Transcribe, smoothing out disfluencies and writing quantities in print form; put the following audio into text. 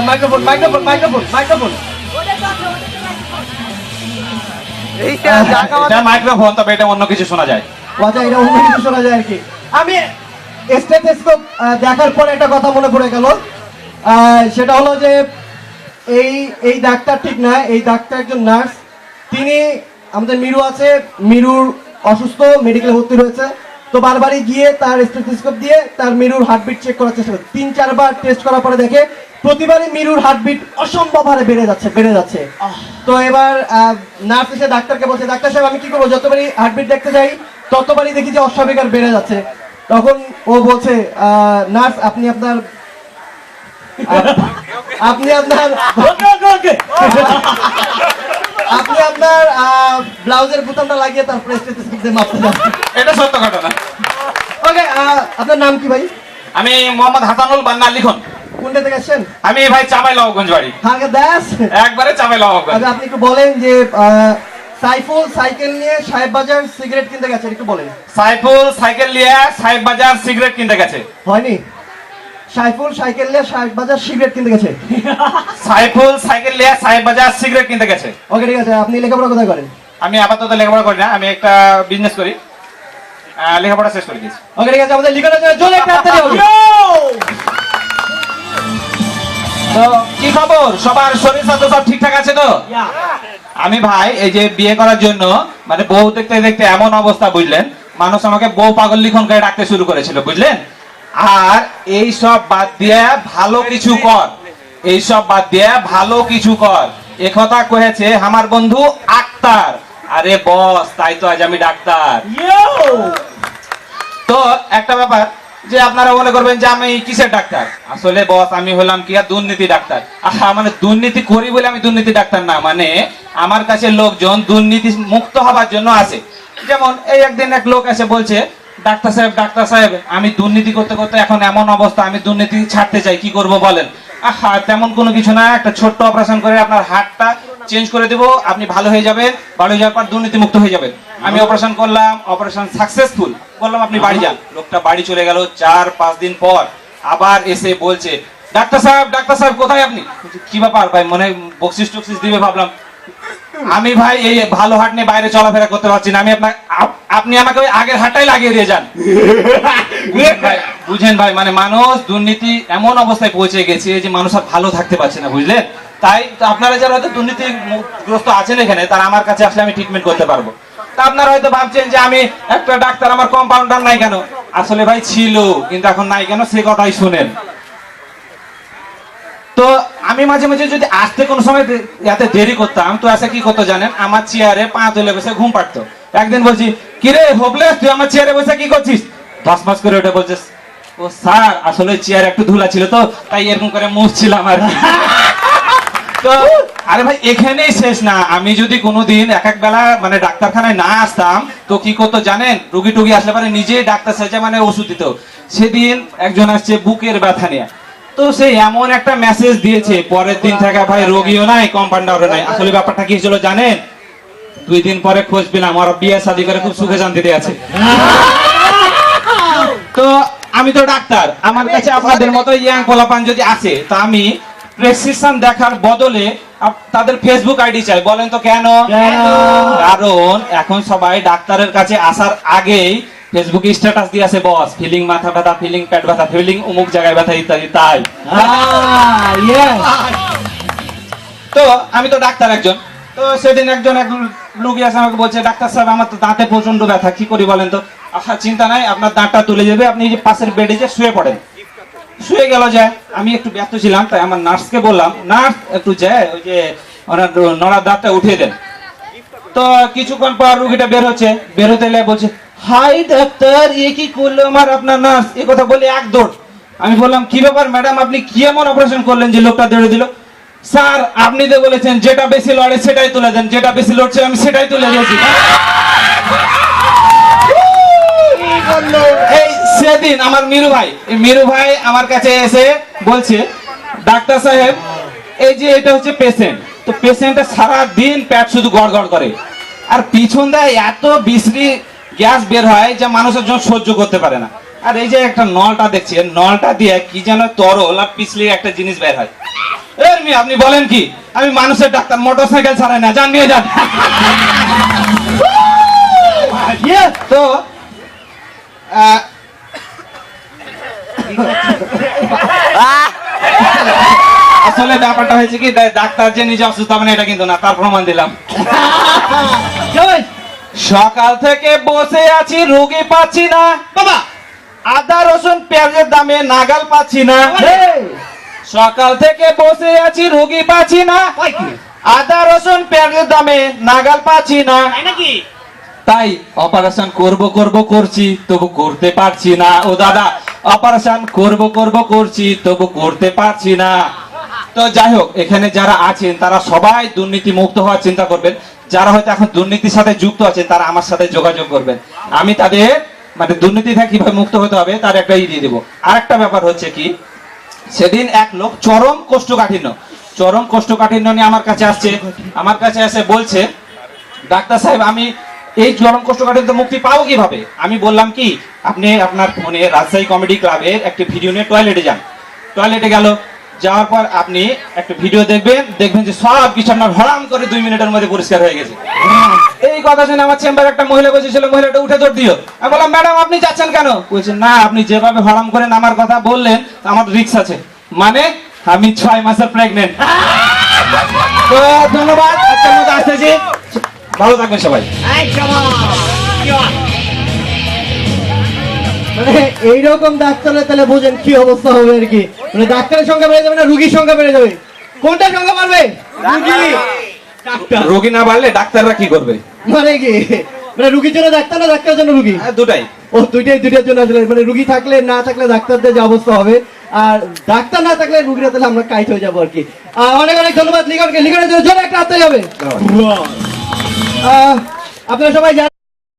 Microphone microphone microphone microphone এটা microphone, তবে এটা অন্য কিছু শোনা যায়। আচ্ছা, এটা অন্য কিছু শোনা যায় আর কি। আমি স্টেথোস্কোপ দেখার পর একটা কথা মনে পড়ে গেল, সেটা হলো যে এই এই ডাক্তার ঠিক না, এই ডাক্তার একজন নার্স। তিনি আমাদের মিরু আছে, মিরুর অসুস্থ, মেডিকেলে ভর্তি রয়েছে। তো বারবারই গিয়ে তার স্টেথোস্কোপ দিয়ে তার মিরুর হার্টবিট চেক করার চেষ্টা করে 3-4 বার টেস্ট করার পরে দেখে প্রতিবারই মিরুর হার্টবিট অসম্ভব হারে বেড়ে যাচ্ছে। তো এবার নার্স এসে ডাক্তারকে বলছে, ডাক্তার সাহেব আমি কি করবো, যতবারই হার্টবিট দেখতে যাই ততবারই দেখি যে অস্বাভাবিক আর বেড়ে যাচ্ছে। তখন ও বলছে, নার্স আপনি আপনার ব্লাউজের বোতামটা লাগিয়ে তারপরে স্টেথোস্কোপ দিয়ে মাপতে যাচ্ছেন। এটা সত্য ঘটনা। ওকে, আপনার নাম কি ভাই? আমি মোহাম্মদ হাসানুল বান্না লিখন। কোনটা থেকে আসছেন? আমি ভাই চাঁপাইনবাবগঞ্জ বাড়ি। হালকা দাস, একবারে চাঁপাইনবাবগঞ্জ। আচ্ছা, আপনি একটু বলেন যে সাইফুল সাইকেল নিয়ে সাহেব বাজার সিগারেট কিনতে গেছে, একটু বলেন। সাইফুল সাইকেল নিয়ে সাহেব বাজার সিগারেট কিনতে গেছে। হয়নি? সাইফুল সাইকেল নিয়ে সাহেব বাজার সিগারেট কিনতে গেছে। সাইফুল সাইকেল নিয়ে সাহেব বাজার সিগারেট কিনতে গেছে। ওকে, ঠিক আছে। আপনি লেখাপড়া কোথায় করেন? আমি আপাতত লেখাপড়া করি না, আমি একটা বিজনেস করি, লেখাপড়া শেষ করে দিয়েছি। ওকে, ঠিক আছে। আমাদের লিখনের জন্য জোরে একটা হাততালি হবে। তো কি খবর, সবার শরীর স্বাস্থ্য সব ঠিকঠাক আছে তো? আমি ভাই এই যে বিয়ে করার জন্য মানে বউ দেখতে দেখতে এমন অবস্থা, বুঝলেন, মানুষ আমাকে বউ পাগল লিখন করে ডাকতে শুরু করেছিল, বুঝলেন। আর এই সব বাদ দিয়ে ভালো কিছু কর, এই সব বাদ দিয়ে ভালো কিছু কর, একথা কয়েছে আমার বন্ধু আক্তার। আরে বস, তাই তো আজ আমি ডাক্তার। তো একটা ব্যাপার যে আপনারা মনে করবেন যে আমি কিসের ডাক্তার, আসলে বস আমি হলাম কি দুর্নীতি ডাক্তার। মানে দুর্নীতি করি বলে আমি দুর্নীতি ডাক্তার না, মানে আমার কাছে লোকজন দুর্নীতি মুক্ত হবার জন্য আসে। যেমন এই একদিন এক লোক এসে বলছে, ডাক্তার সাহেব আমি দুর্নীতি করতে করতে এখন এমন অবস্থা, আমি দুর্নীতি ছাড়তে চাই, কি করব বলেন। তেমন কোনো কিছু না, একটা ছোট্ট অপারেশন করে আপনার হার্টটা চেঞ্জ করে দেবো, আপনি ভালো হয়ে যাবেন, ভালো হয়ে যাওয়ার পর দুর্নীতি মুক্ত হয়ে যাবেন। আমি অপারেশন করলাম, অপারেশন সাকসেসফুল, বললাম আপনি বাড়ি যান। লোকটা বাড়ি চলে গেল। 4-5 দিন পর আবার এসে বলছে, ডাক্তার সাহেব কোথায় আপনি? কি ব্যাপার ভাই, মনে বকশিস টকশিস দিবে ভাবলাম। আমি ভাই এই ভালো হাট নিয়ে বাইরে চলাফেরা করতে পারছি না, আমি আপনি আমাকে ওই আগের হাটটাই লাগিয়ে দিয়ে যান। বুঝেন ভাই, মানে মানুষ দুর্নীতি এমন অবস্থায় পৌঁছে গেছে যে মানুষ আর ভালো থাকতে পারছে না, বুঝলেন। তাই আপনারা যারা হয়তো দুর্নীতিগ্রস্ত আছেন এখানে, তারা আমার কাছে আসলে আমি ট্রিটমেন্ট করতে পারবো। তা আপনারা হয়তো ভাবছেন যে আমি একটা ডাক্তার, আমার কম্পাউন্ডার নাই কেন? আসলে ভাই ছিল, কিন্তু এখন নাই কেন সে কথাই শুনেন। তো আমি মাঝে মাঝে যদি আসতে কোনো সময় এতে দেরি করতাম, তো আসে কি করতো জানেন, আমার চেয়ারে পা তুলে বসে ঘুম পাড়তো। একদিন বলছি, কিরে হোপলেস, তুই আমার চেয়ারে বসে কি করছিস? ধস মাস করে ওটা বলছিস, ও স্যার আসলে চেয়ার একটু ধুলা ছিল তো তাই এরকম করে মুছছিলাম আর কি। তো আরে ভাই এখানেই শেষ না, আমি যদি কোনোদিন এক এক বেলা মানে ডাক্তারখানায় না আসতাম তো কি করতো জানেন, রুগী টুগী আসলে মানে নিজেই ডাক্তার সাজে মানে ওষুধ দিত। সেদিন একজন আসছে বুকের ব্যথা নিয়ে, তো সে এমন একটা মেসেজ দিয়েছে, পরের দিন থেকে ভাই রোগীও নাই কম্পাউন্ডারও নাই। আসলে ব্যাপারটা কি ছিল জানেন, 2 দিন পরে খোঁজ পেলাম আমার বিয়ে শাদী করে খুব সুখে শান্তিতে আছে। তো আমি তো ডাক্তার, আমার কাছে আপনাদের মতো ইয়াং পোলাপান যদি আসে, তো আমি প্রেসক্রিপশন দেখার বদলে তাদের ফেসবুক আইডি চাই। বলেন তো কেন? কারণ এখন সবাই ডাক্তারের কাছে আসার আগেই ফেসবুকে স্ট্যাটাস দিয়ে আছে, বস ফিলিং মাথা ব্যথা, ফিলিং পেট ব্যথা, ফিলিং অমুক জায়গায় ব্যথা ইত্যাদি। তাই তো আমি তো ডাক্তার একজন। তো সেদিন একজন রোগী আসে আমাকে বলছে, ডাক্তার সাহেব আমার তো দাঁতে প্রচন্ড ব্যথা, কি করি বলেন তো? চিন্তা নাই, আপনার দাঁতটা তুলে যাবে, আপনি যে পাশের বেডে যে শুয়ে পড়েন। শুয়ে গেল যায়, আমি একটু ব্যস্ত ছিলাম তাই আমার নার্সকে বললাম, নার্স একটু যায় ওই যে ওনার নড়ার দাঁতটা উঠিয়ে দেন। তো কিছুক্ষণ পর রুগীটা বের হচ্ছে, বের হতে বলছে, হাই ডাক্তার এ কি করলো আমার আপনার নার্স, এ কথা বলে এক দৌড়। আমি বললাম, কি ব্যাপার ম্যাডাম, আপনি কি এমন অপারেশন করলেন যে লোকটা দৌড়ে দিল? স্যার আপনি তো বলেছেন যেটা বেশি লড়ে সেটাই তুলে দেন, যেটা বেশি লড়ছে আমি সেটাই তুলে দিয়েছি। এই সেদিন আমার মিরু ভাই আমার কাছে এসে বলছে, ডাক্তার সাহেব এই যে এটা হচ্ছে পেশেন্ট, তো পেশেন্টের সারা দিন পেট শুধু গড়গড় করে, আর পিছন দেয় এত বিশ্রী গ্যাস বের হয় যা মানুষের জন্য সহ্য করতে পারে না। আর এই যে একটা নলটা দেখছেন, নলটা দিয়ে কি যেন তরল আর পিছলে একটা জিনিস বের হয়। এমনি আপনি বলেন কি? আমি মানুষের ডাক্তার, মোটরসাইকেল ছাড়াই না, যান নিয়ে যান। তো আসলে ব্যাপারটা হয়েছে কি, ডাক্তার যে নিজে অসুস্থ হবে না এটা কিন্তু না, তার প্রমাণ দিলাম। সকাল থেকে বসে আছি, রোগী পাচ্ছি না বাবা। আদা রসুন পেঁয়াজের দামে নাগাল পাচ্ছি না। সকাল থেকে বসে আছি, রোগী পাচ্ছি না। আদা রসুন পেঁয়াজের দামে নাগাল পাচ্ছি না। তাই অপারেশন করব করছি, তবু করতে পারছি না। ও দাদা, অপারেশন করব করছি, তবু করতে পারছি না। তো যাই হোক, এখানে যারা আছেন তারা সবাই দুর্নীতি মুক্ত হওয়ার চিন্তা করবেন। যারা হয়তো এখন দুর্নীতির সাথে যুক্ত আছেন তারা আমার সাথে যোগাযোগ করবেন। আমি তাদের মানে দুর্নীতি থেকে কিভাবে মুক্ত হতে হবে তার একটা দিয়ে দেবো। আরেকটা ব্যাপার হচ্ছে কি, সেদিন এক লোক চরম কোষ্ঠকাঠিন্য নিয়ে আমার কাছে আসছে। আমার কাছে এসে বলছে, ডাক্তার সাহেব আমি এই চরম কোষ্ঠকাঠিন্য মুক্তি পাবো কিভাবে? আমি বললাম কি, আপনি আপনার ফোনে রাজশাহী কমেডি ক্লাবের একটা ভিডিও নিয়ে টয়লেটে যান। টয়লেটে গেল, যাওয়ার পর আপনি একটা ভিডিও দেখবেন যে সব কিছু আপনার হরাম করে 2 মিনিটের মধ্যে পরিষ্কার হয়ে গেছে। এই কথা শুনে আমার চেম্বারে একটা মহিলা বসেছিল, মহিলাটা উঠে দৌড় দিও। আমি বললাম, ম্যাডাম আপনি যাচ্ছেন কেন? বলছেন, না আপনি যেভাবে হরাম করে নামার কথা বললেন আমার রিস্ক আছে। মানে আমি 6 মাসের প্রেগনেন্ট। তো ধন্যবাদ, আজকের মতো আসতেছি, ভালো থাকবেন সবাই। মানে এইরকম ডাক্তার হলে তাহলে বুঝেন কি অবস্থা হবে আর কি। মানে ডাক্তারের সংখ্যা বেড়ে যাবে না রুগীর সংখ্যা বেড়ে যাবে? কোনটা সংখ্যা বাড়বে? রুগী। ডাক্তার রোগী না বাড়লে ডাক্তাররা কি করবে? মানে কি, মানে রুগীর জন্য ডাক্তার না ডাক্তারের জন্য রুগী? দুটাই। ও দুইটার জন্য আসলে মানে রুগী থাকলে না থাকলে ডাক্তারদের যে অবস্থা হবে, আর ডাক্তার না থাকলে রুগীরা তাহলে আমরা কাইট হয়ে যাবো আর কি। অনেক অনেক ধন্যবাদ লিখনকে, লিখনের জন্য জোরে একটা হাতে যাবে। আপনারা সবাই জানেন